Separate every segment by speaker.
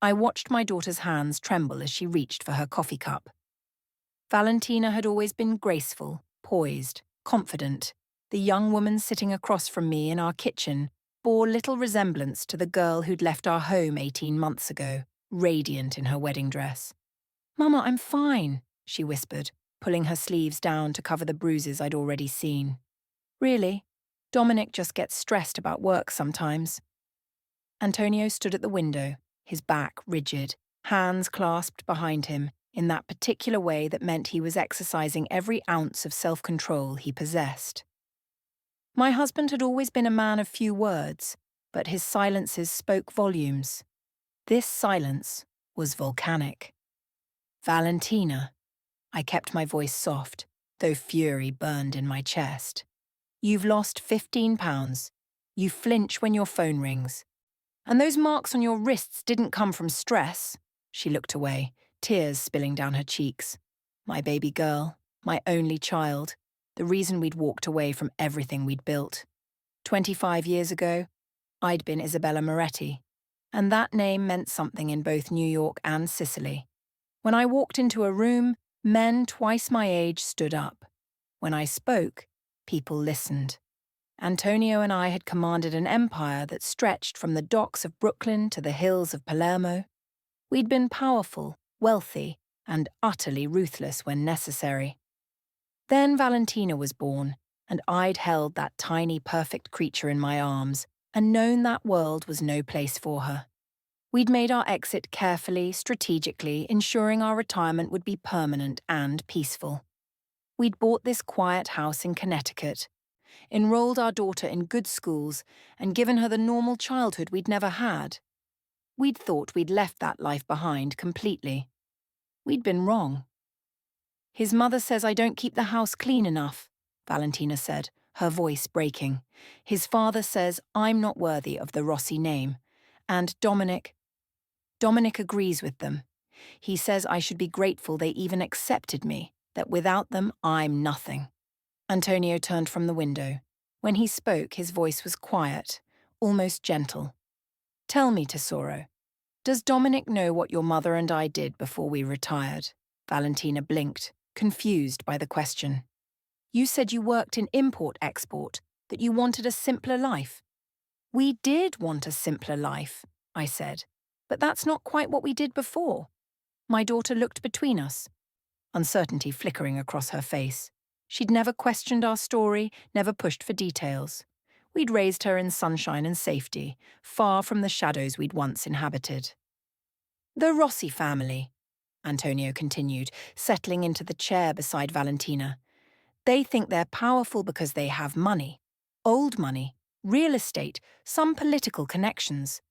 Speaker 1: I watched my daughter's hands tremble as she reached for her coffee cup. Valentina had always been graceful, poised, confident. The young woman sitting across from me in our kitchen bore little resemblance to the girl who'd left our home 18 months ago, radiant in her wedding dress. "Mama, I'm fine," she whispered, pulling her sleeves down to cover the bruises I'd already seen. "Really? Dominic just gets stressed about work sometimes." Antonio stood at the window, his back rigid, hands clasped behind him in that particular way that meant he was exercising every ounce of self-control he possessed. My husband had always been a man of few words, but his silences spoke volumes. This silence was volcanic. "Valentina," I kept my voice soft, though fury burned in my chest. "You've lost 15 pounds. You flinch when your phone rings. And those marks on your wrists didn't come from stress." She looked away, tears spilling down her cheeks. My baby girl, my only child, the reason we'd walked away from everything we'd built. 25 years ago, I'd been Isabella Moretti, and that name meant something in both New York and Sicily. When I walked into a room, men twice my age stood up. When I spoke, people listened. Antonio and I had commanded an empire that stretched from the docks of Brooklyn to the hills of Palermo. We'd been powerful, wealthy, and utterly ruthless when necessary. Then Valentina was born, and I'd held that tiny, perfect creature in my arms and known that world was no place for her. We'd made our exit carefully, strategically, ensuring our retirement would be permanent and peaceful. We'd bought this quiet house in Connecticut, enrolled our daughter in good schools, and given her the normal childhood we'd never had. We'd thought we'd left that life behind completely. We'd been wrong. "His mother says I don't keep the house clean enough," Valentina said, her voice breaking. "His father says I'm not worthy of the Rossi name. And Dominic agrees with them. He says I should be grateful they even accepted me, that without them I'm nothing." Antonio turned from the window. When he spoke, his voice was quiet, almost gentle. "Tell me, Tesoro, does Dominic know what your mother and I did before we retired?" Valentina blinked, confused by the question. "You said you worked in import-export, that you wanted a simpler life." "We did want a simpler life," I said, "but that's not quite what we did before." My daughter looked between us, uncertainty flickering across her face. She'd never questioned our story, never pushed for details. We'd raised her in sunshine and safety, far from the shadows we'd once inhabited. "The Rossi family," Antonio continued, settling into the chair beside Valentina. "They think they're powerful because they have money. Old money, real estate, some political connections.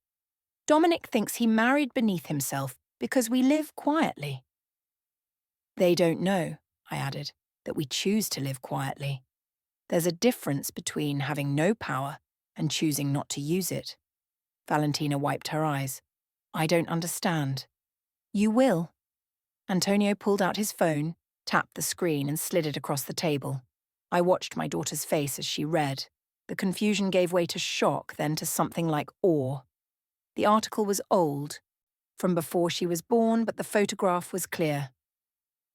Speaker 1: Dominic thinks he married beneath himself because we live quietly." "They don't know," I added, "that we choose to live quietly. There's a difference between having no power and choosing not to use it." Valentina wiped her eyes. "I don't understand." "You will." Antonio pulled out his phone, tapped the screen and slid it across the table. I watched my daughter's face as she read. The confusion gave way to shock, then to something like awe. The article was old, from before she was born, but the photograph was clear.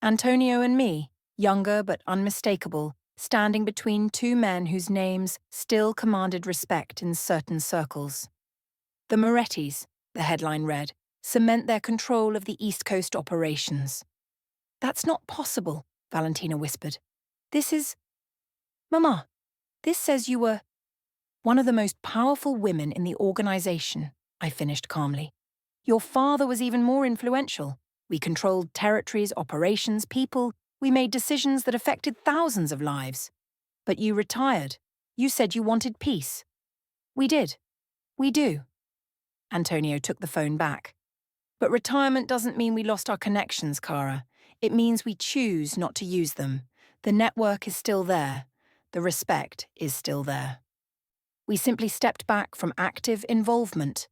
Speaker 1: Antonio and me, younger but unmistakable, standing between two men whose names still commanded respect in certain circles. "The Morettis," the headline read, "cement their control of the East Coast operations." "That's not possible," Valentina whispered. "This is... Mama, this says you were one of the most powerful women in the organization," I finished calmly. "Your father was even more influential. We controlled territories, operations, people. We made decisions that affected thousands of lives. But you retired. You said you wanted peace." "We did. We do." Antonio took the phone back. "But retirement doesn't mean we lost our connections, Cara. It means we choose not to use them. The network is still there. The respect is still there. We simply stepped back from active involvement."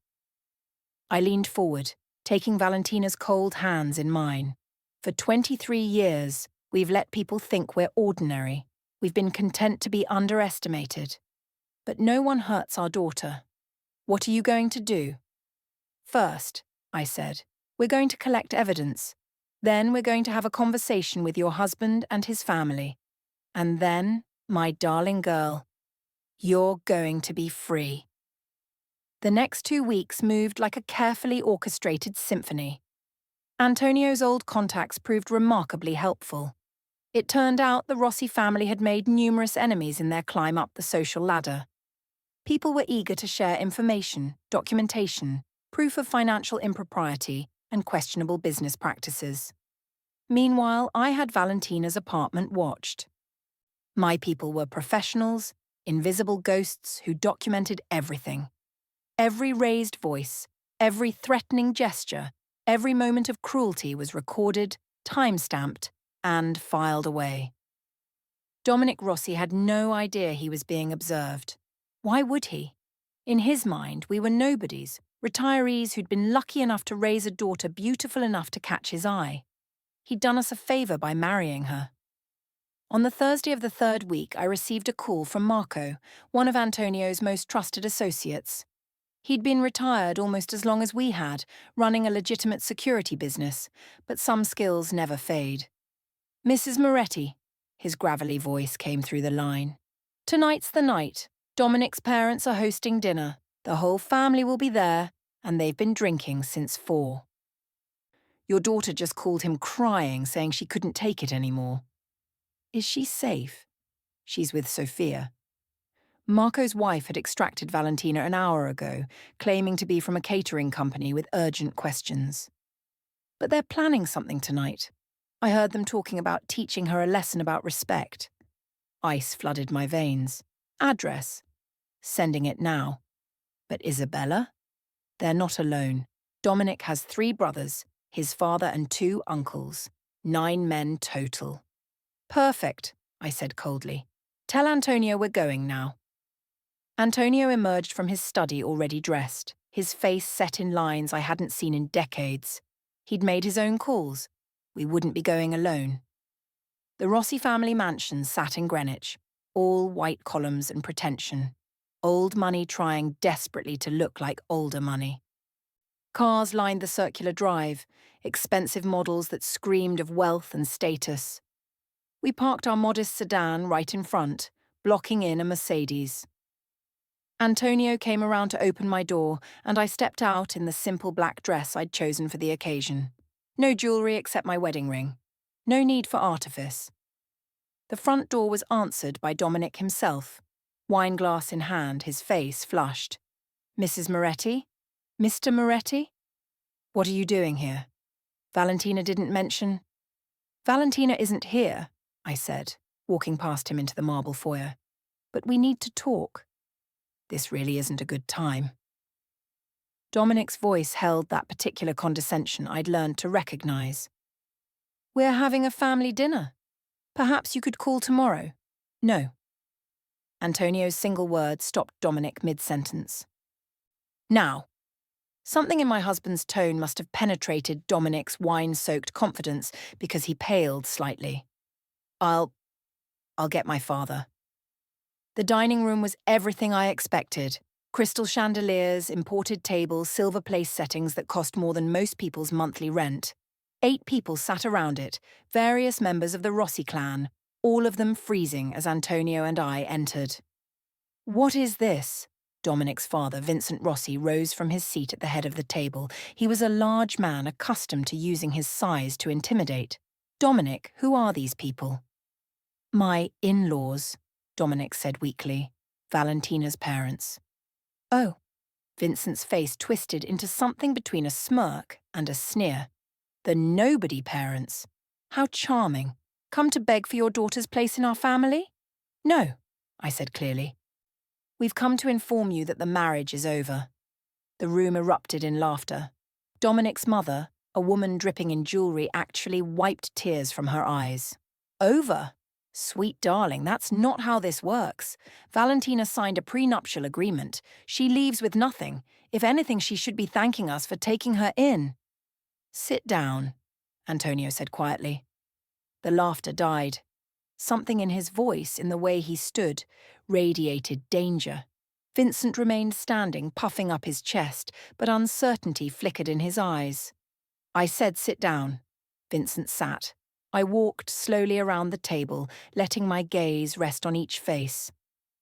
Speaker 1: I leaned forward, taking Valentina's cold hands in mine. "For 23 years, we've let people think we're ordinary. We've been content to be underestimated. But no one hurts our daughter. What are you going to do?" "First, I said. We're going to collect evidence. Then we're going to have a conversation with your husband and his family. And then, my darling girl, you're going to be free. The next 2 weeks moved like a carefully orchestrated symphony. Antonio's old contacts proved remarkably helpful. It turned out the Rossi family had made numerous enemies in their climb up the social ladder. People were eager to share information, documentation, proof of financial impropriety, and questionable business practices. Meanwhile, I had Valentina's apartment watched. My people were professionals, invisible ghosts who documented everything. Every raised voice, every threatening gesture, every moment of cruelty was recorded, time-stamped, and filed away. Dominic Rossi had no idea he was being observed. Why would he? In his mind, we were nobodies, retirees who'd been lucky enough to raise a daughter beautiful enough to catch his eye. He'd done us a favor by marrying her. On the Thursday of the 3rd week, I received a call from Marco, one of Antonio's most trusted associates. He'd been retired almost as long as we had, running a legitimate security business, but some skills never fade. Mrs. Moretti, his gravelly voice came through the line. Tonight's the night. Dominic's parents are hosting dinner. The whole family will be there, and they've been drinking since 4. Your daughter just called him crying, saying she couldn't take it anymore. Is she safe? She's with Sophia. Marco's wife had extracted Valentina an hour ago, claiming to be from a catering company with urgent questions. But they're planning something tonight. I heard them talking about teaching her a lesson about respect. Ice flooded my veins. Address. Sending it now. But Isabella? They're not alone. Dominic has 3 brothers, his father and 2 uncles. 9 men total. Perfect, I said coldly. Tell Antonio we're going now. Antonio emerged from his study already dressed, his face set in lines I hadn't seen in decades. He'd made his own calls. We wouldn't be going alone. The Rossi family mansion sat in Greenwich, all white columns and pretension. Old money trying desperately to look like older money. Cars lined the circular drive, expensive models that screamed of wealth and status. We parked our modest sedan right in front, blocking in a Mercedes. Antonio came around to open my door, and I stepped out in the simple black dress I'd chosen for the occasion. No jewellery except my wedding ring. No need for artifice. The front door was answered by Dominic himself, wineglass in hand, his face flushed. Mrs. Moretti? Mr. Moretti? What are you doing here? Valentina didn't mention. Valentina isn't here, I said, walking past him into the marble foyer. But we need to talk. This really isn't a good time. Dominic's voice held that particular condescension I'd learned to recognize. We're having a family dinner. Perhaps you could call tomorrow. No. Antonio's single word stopped Dominic mid-sentence. Now. Something in my husband's tone must have penetrated Dominic's wine-soaked confidence because he paled slightly. I'll get my father. The dining room was everything I expected. Crystal chandeliers, imported tables, silver place settings that cost more than most people's monthly rent. 8 people sat around it, various members of the Rossi clan, all of them freezing as Antonio and I entered. What is this? Dominic's father, Vincent Rossi, rose from his seat at the head of the table. He was a large man accustomed to using his size to intimidate. Dominic, who are these people? My in-laws, Dominic said weakly. Valentina's parents. Oh. Vincent's face twisted into something between a smirk and a sneer. The nobody parents. How charming. Come to beg for your daughter's place in our family? No, I said clearly. We've come to inform you that the marriage is over. The room erupted in laughter. Dominic's mother, a woman dripping in jewellery, actually wiped tears from her eyes. Over? Sweet darling, that's not how this works. Valentina signed a prenuptial agreement. She leaves with nothing. If anything, she should be thanking us for taking her in. Sit down, Antonio said quietly. The laughter died. Something in his voice, in the way he stood, radiated danger. Vincent remained standing, puffing up his chest, but uncertainty flickered in his eyes. I said, "Sit down." Vincent sat. I walked slowly around the table, letting my gaze rest on each face.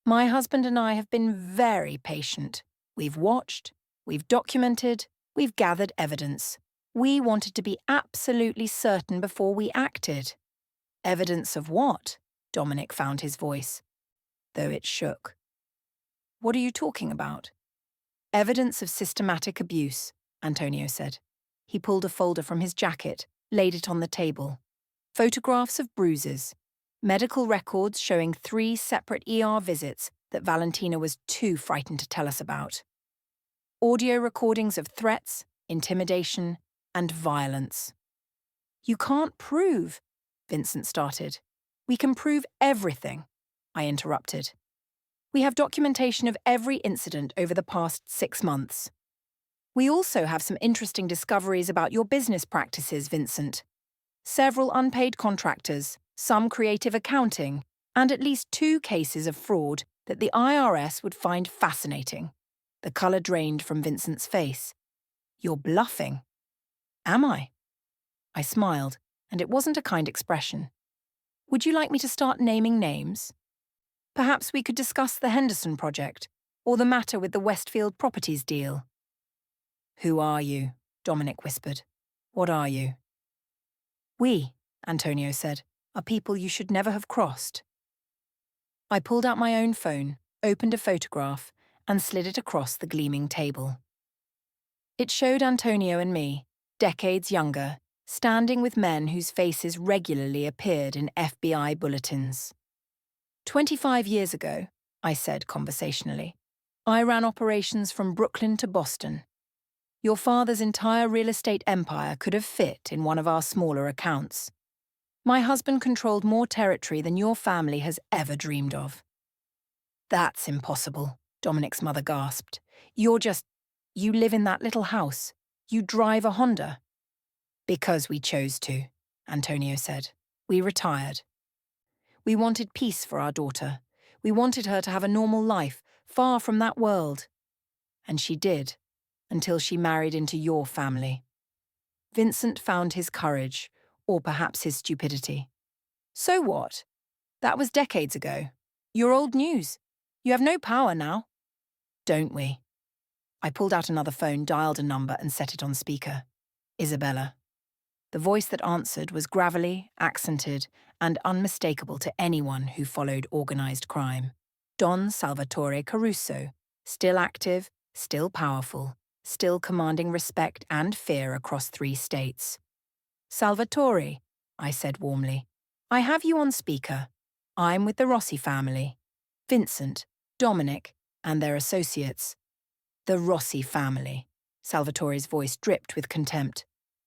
Speaker 1: My husband and I have been very patient. We've watched, we've documented, we've gathered evidence. We wanted to be absolutely certain before we acted. Evidence of what? Dominic found his voice, though it shook. What are you talking about? Evidence of systematic abuse, Antonio said. He pulled a folder from his jacket, laid it on the table. Photographs of bruises. Medical records showing 3 separate ER visits that Valentina was too frightened to tell us about. Audio recordings of threats, intimidation, and violence. You can't prove, Vincent started. We can prove everything, I interrupted. We have documentation of every incident over the past 6 months. We also have some interesting discoveries about your business practices, Vincent. Several unpaid contractors, some creative accounting, and at least 2 cases of fraud that the IRS would find fascinating. The colour drained from Vincent's face. You're bluffing. Am I? I smiled, and it wasn't a kind expression. Would you like me to start naming names? Perhaps we could discuss the Henderson project, or the matter with the Westfield Properties deal. Who are you? Dominic whispered. What are you? We, Antonio said, are people you should never have crossed. I pulled out my own phone, opened a photograph, and slid it across the gleaming table. It showed Antonio and me, decades younger, standing with men whose faces regularly appeared in FBI bulletins. 25 years ago, I said conversationally, I ran operations from Brooklyn to Boston. Your father's entire real estate empire could have fit in one of our smaller accounts. My husband controlled more territory than your family has ever dreamed of. That's impossible, Dominic's mother gasped. You live in that little house. You drive a Honda. Because we chose to, Antonio said. We retired. We wanted peace for our daughter. We wanted her to have a normal life, far from that world. And she did, until she married into your family. Vincent found his courage, or perhaps his stupidity. So what? That was decades ago. You're old news. You have no power now. Don't we? I pulled out another phone, dialed a number, and set it on speaker. Isabella. The voice that answered was gravelly, accented, and unmistakable to anyone who followed organised crime. Don Salvatore Caruso, still active, still powerful, still commanding respect and fear across 3 states. Salvatore, I said warmly, I have you on speaker. I'm with the Rossi family. Vincent, Dominic, and their associates. The Rossi family. Salvatore's voice dripped with contempt.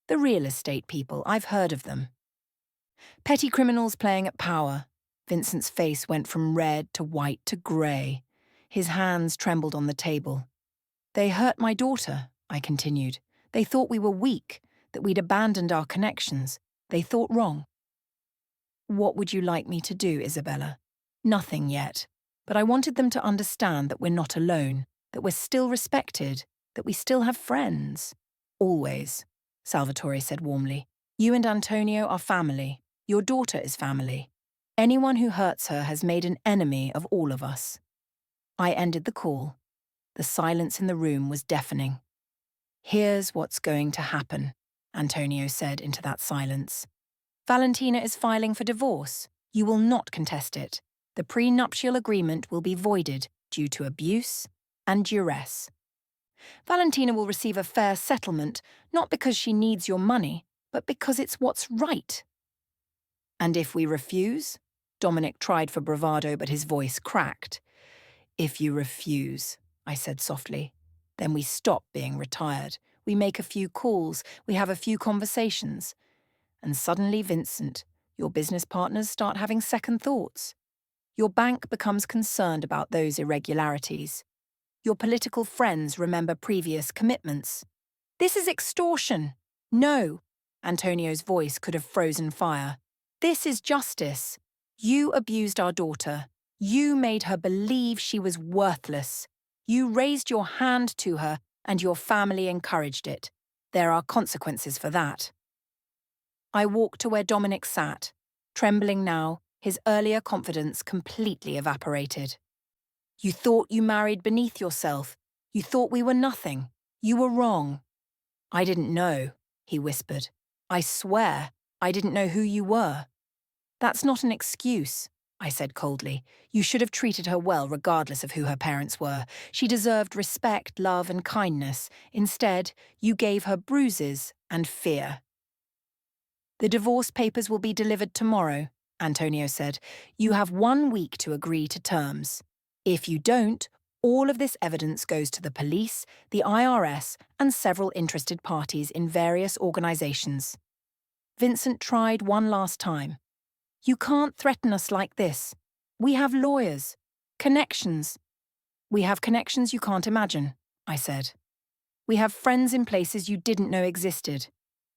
Speaker 1: The real estate people, I've heard of them. Petty criminals playing at power. Vincent's face went from red to white to grey. His hands trembled on the table. They hurt my daughter, I continued. They thought we were weak, that we'd abandoned our connections. They thought wrong. What would you like me to do, Isabella? Nothing yet. But I wanted them to understand that we're not alone, that we're still respected, that we still have friends. Always, Salvatore said warmly. You and Antonio are family. Your daughter is family. Anyone who hurts her has made an enemy of all of us. I ended the call. The silence in the room was deafening. Here's what's going to happen, Antonio said into that silence. Valentina is filing for divorce. You will not contest it. The prenuptial agreement will be voided due to abuse and duress. Valentina will receive a fair settlement, not because she needs your money, but because it's what's right. And if we refuse? Dominic tried for bravado, but his voice cracked. If you refuse, I said softly, then we stop being retired. We make a few calls, we have a few conversations. And suddenly, Vincent, your business partners start having second thoughts. Your bank becomes concerned about those irregularities. Your political friends remember previous commitments. This is extortion. No. Antonio's voice could have frozen fire. This is justice. You abused our daughter. You made her believe she was worthless. You raised your hand to her, and your family encouraged it. There are consequences for that. I walked to where Dominic sat, trembling now, his earlier confidence completely evaporated. You thought you married beneath yourself. You thought we were nothing. You were wrong. I didn't know, he whispered. I swear, I didn't know who you were. That's not an excuse, I said coldly. You should have treated her well regardless of who her parents were. She deserved respect, love, and kindness. Instead, you gave her bruises and fear. The divorce papers will be delivered tomorrow, Antonio said. You have 1 week to agree to terms. If you don't, all of this evidence goes to the police, the IRS, and several interested parties in various organizations. Vincent tried one last time. You can't threaten us like this. We have lawyers, connections. We have connections you can't imagine, I said. We have friends in places you didn't know existed.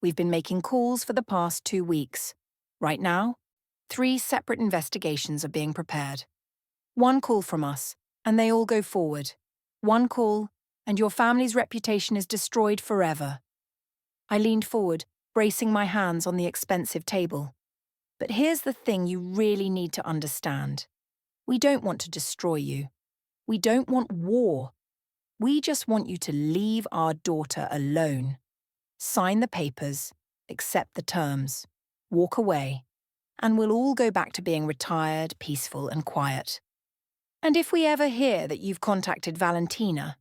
Speaker 1: We've been making calls for the past 2 weeks. Right now, 3 separate investigations are being prepared. 1 call from us, and they all go forward. 1 call, and your family's reputation is destroyed forever. I leaned forward, bracing my hands on the expensive table. But here's the thing you really need to understand. We don't want to destroy you. We don't want war. We just want you to leave our daughter alone. Sign the papers, accept the terms, walk away, and we'll all go back to being retired, peaceful, and quiet. And if we ever hear that you've contacted Valentina,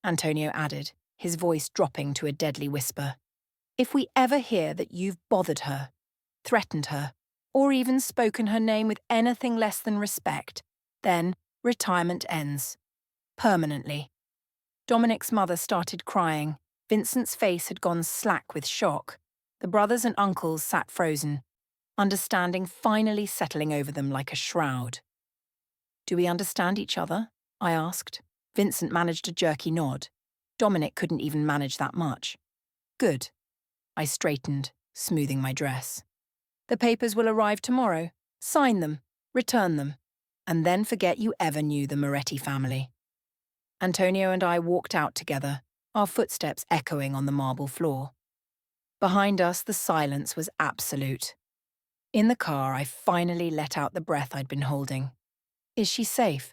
Speaker 1: Antonio added, his voice dropping to a deadly whisper, if we ever hear that you've bothered her, threatened her, or even spoken her name with anything less than respect, then retirement ends. Permanently. Dominic's mother started crying. Vincent's face had gone slack with shock. The brothers and uncles sat frozen, understanding finally settling over them like a shroud. Do we understand each other? I asked. Vincent managed a jerky nod. Dominic couldn't even manage that much. Good. I straightened, smoothing my dress. The papers will arrive tomorrow. Sign them, return them, and then forget you ever knew the Moretti family. Antonio and I walked out together, our footsteps echoing on the marble floor. Behind us, the silence was absolute. In the car, I finally let out the breath I'd been holding. Is she safe?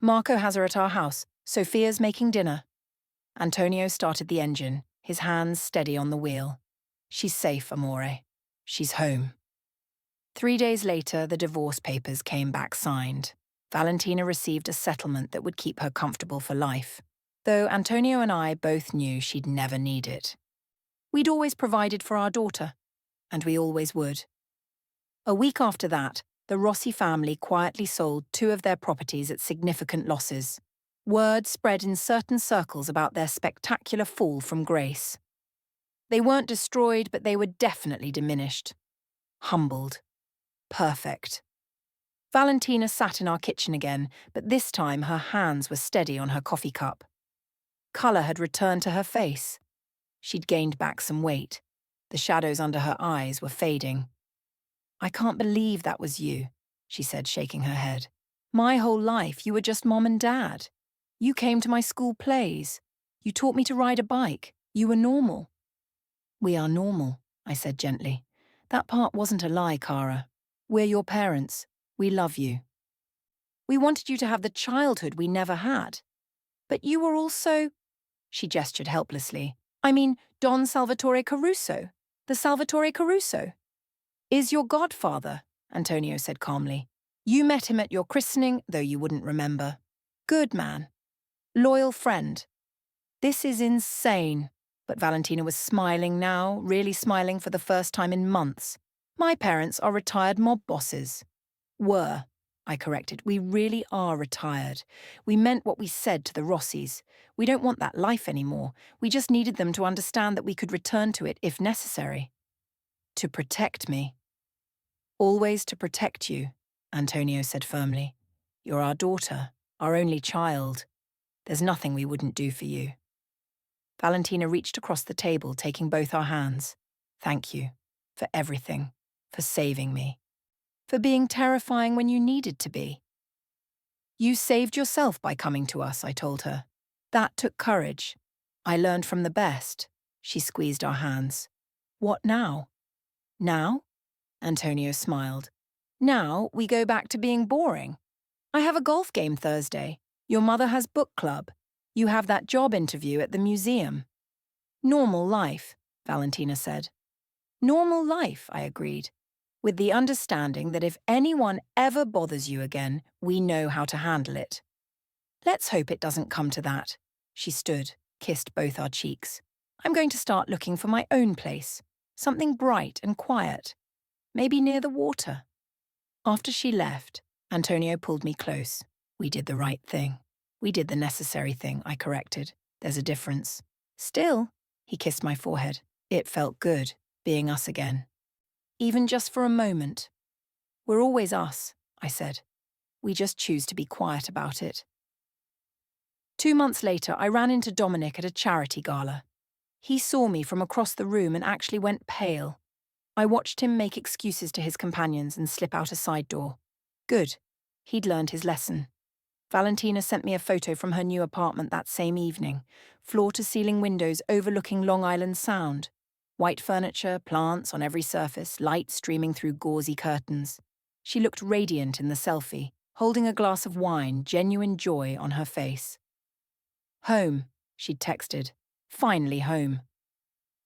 Speaker 1: Marco has her at our house. Sophia's making dinner. Antonio started the engine, his hands steady on the wheel. She's safe, amore. She's home. 3 days later, the divorce papers came back signed. Valentina received a settlement that would keep her comfortable for life, though Antonio and I both knew she'd never need it. We'd always provided for our daughter, and we always would. A week after that, the Rossi family quietly sold 2 of their properties at significant losses. Word spread in certain circles about their spectacular fall from grace. They weren't destroyed, but they were definitely diminished. Humbled. Perfect. Valentina sat in our kitchen again, but this time her hands were steady on her coffee cup. Colour had returned to her face. She'd gained back some weight. The shadows under her eyes were fading. I can't believe that was you, she said, shaking her head. My whole life you were just mom and dad. You came to my school plays. You taught me to ride a bike. You were normal. We are normal, I said gently. That part wasn't a lie, Cara. We're your parents. We love you. We wanted you to have the childhood we never had. But you were also... She gestured helplessly. I mean, Don Salvatore Caruso. The Salvatore Caruso. Is your godfather, Antonio said calmly. You met him at your christening, though you wouldn't remember. Good man. Loyal friend. This is insane. But Valentina was smiling now, really smiling for the first time in months. My parents are retired mob bosses. Were, I corrected. We really are retired. We meant what we said to the Rossis. We don't want that life anymore. We just needed them to understand that we could return to it if necessary. To protect me. Always to protect you, Antonio said firmly. You're our daughter, our only child. There's nothing we wouldn't do for you. Valentina reached across the table, taking both our hands. Thank you. For everything. For saving me. For being terrifying when you needed to be. You saved yourself by coming to us, I told her. That took courage. I learned from the best. She squeezed our hands. What now? Now? Antonio smiled. Now we go back to being boring. I have a golf game Thursday. Your mother has book club. You have that job interview at the museum. Normal life, Valentina said. Normal life, I agreed, with the understanding that if anyone ever bothers you again, we know how to handle it. Let's hope it doesn't come to that. She stood, kissed both our cheeks. I'm going to start looking for my own place, something bright and quiet, maybe near the water. After she left, Antonio pulled me close. We did the right thing. We did the necessary thing, I corrected. There's a difference. Still, he kissed my forehead. It felt good, being us again. Even just for a moment. We're always us, I said. We just choose to be quiet about it. 2 months later, I ran into Dominic at a charity gala. He saw me from across the room and actually went pale. I watched him make excuses to his companions and slip out a side door. Good. He'd learned his lesson. Valentina sent me a photo from her new apartment that same evening. Floor-to-ceiling windows overlooking Long Island Sound. White furniture, plants on every surface, light streaming through gauzy curtains. She looked radiant in the selfie, holding a glass of wine, genuine joy on her face. Home, she'd texted. Finally home.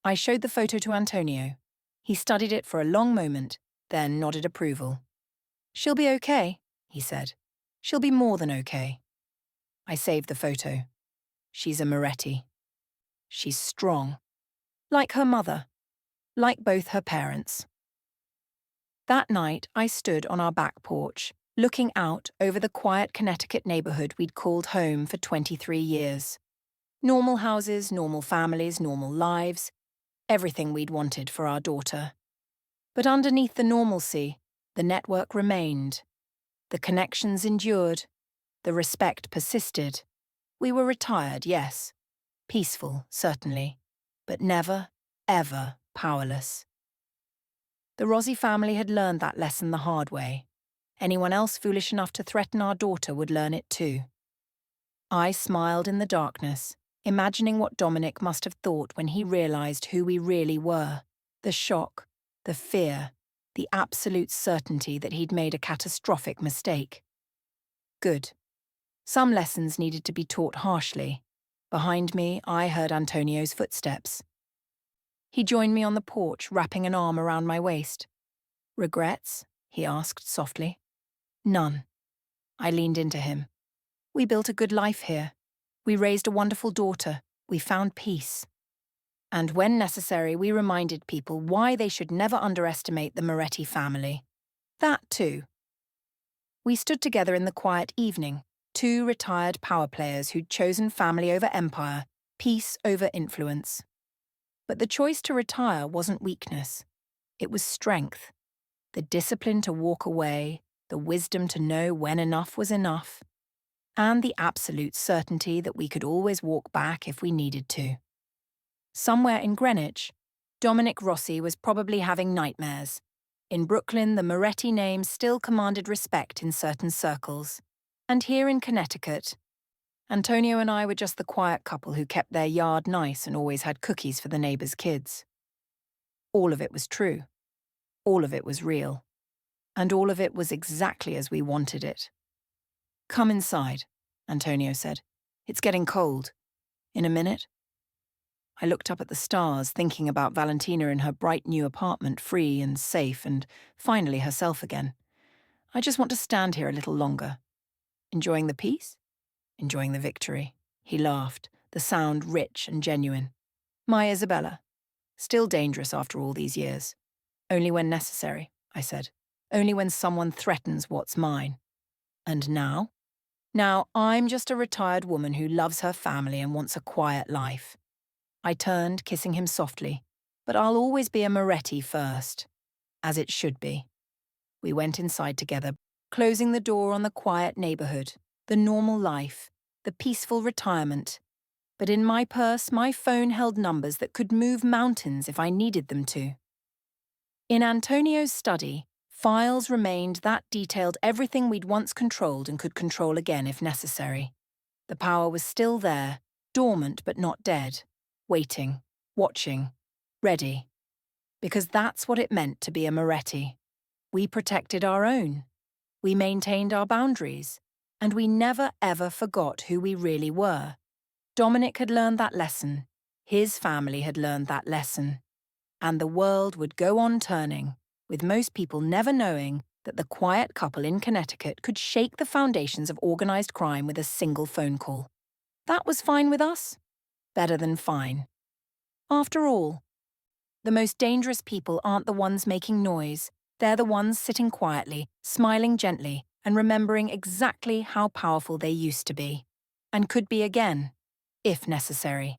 Speaker 1: I showed the photo to Antonio. He studied it for a long moment, then nodded approval. She'll be okay, he said. She'll be more than okay. I saved the photo. She's a Moretti. She's strong. Like her mother. Like both her parents. That night, I stood on our back porch, looking out over the quiet Connecticut neighborhood we'd called home for 23 years. Normal houses, normal families, normal lives. Everything we'd wanted for our daughter. But underneath the normalcy, the network remained. The connections endured. The respect persisted. We were retired, yes. Peaceful, certainly. But never, ever powerless. The Rossi family had learned that lesson the hard way. Anyone else foolish enough to threaten our daughter would learn it too. I smiled in the darkness, imagining what Dominic must have thought when he realized who we really were. The shock, the fear, the absolute certainty that he'd made a catastrophic mistake. Good. Some lessons needed to be taught harshly. Behind me, I heard Antonio's footsteps. He joined me on the porch, wrapping an arm around my waist. Regrets? He asked softly. None. I leaned into him. We built a good life here. We raised a wonderful daughter. We found peace. And when necessary, we reminded people why they should never underestimate the Moretti family. That too. We stood together in the quiet evening, two retired power players who'd chosen family over empire, peace over influence. But the choice to retire wasn't weakness. It was strength. The discipline to walk away, the wisdom to know when enough was enough, and the absolute certainty that we could always walk back if we needed to. Somewhere in Greenwich, Dominic Rossi was probably having nightmares. In Brooklyn, the Moretti name still commanded respect in certain circles. And here in Connecticut, Antonio and I were just the quiet couple who kept their yard nice and always had cookies for the neighbors' kids. All of it was true. All of it was real. And all of it was exactly as we wanted it. Come inside, Antonio said. It's getting cold. In a minute? I looked up at the stars, thinking about Valentina in her bright new apartment, free and safe, and finally herself again. I just want to stand here a little longer. Enjoying the peace? Enjoying the victory. He laughed, the sound rich and genuine. My Isabella. Still dangerous after all these years. Only when necessary, I said. Only when someone threatens what's mine. And now? Now I'm just a retired woman who loves her family and wants a quiet life. I turned, kissing him softly. But I'll always be a Moretti first. As it should be. We went inside together, closing the door on the quiet neighborhood, the normal life, the peaceful retirement. But in my purse, my phone held numbers that could move mountains if I needed them to. In Antonio's study, files remained that detailed everything we'd once controlled and could control again if necessary. The power was still there, dormant but not dead, waiting, watching, ready. Because that's what it meant to be a Moretti. We protected our own. We maintained our boundaries. And we never ever forgot who we really were. Dominic had learned that lesson. His family had learned that lesson. And the world would go on turning, with most people never knowing that the quiet couple in Connecticut could shake the foundations of organized crime with a single phone call. That was fine with us. Better than fine. After all, the most dangerous people aren't the ones making noise. They're the ones sitting quietly, smiling gently, and remembering exactly how powerful they used to be. And could be again, if necessary.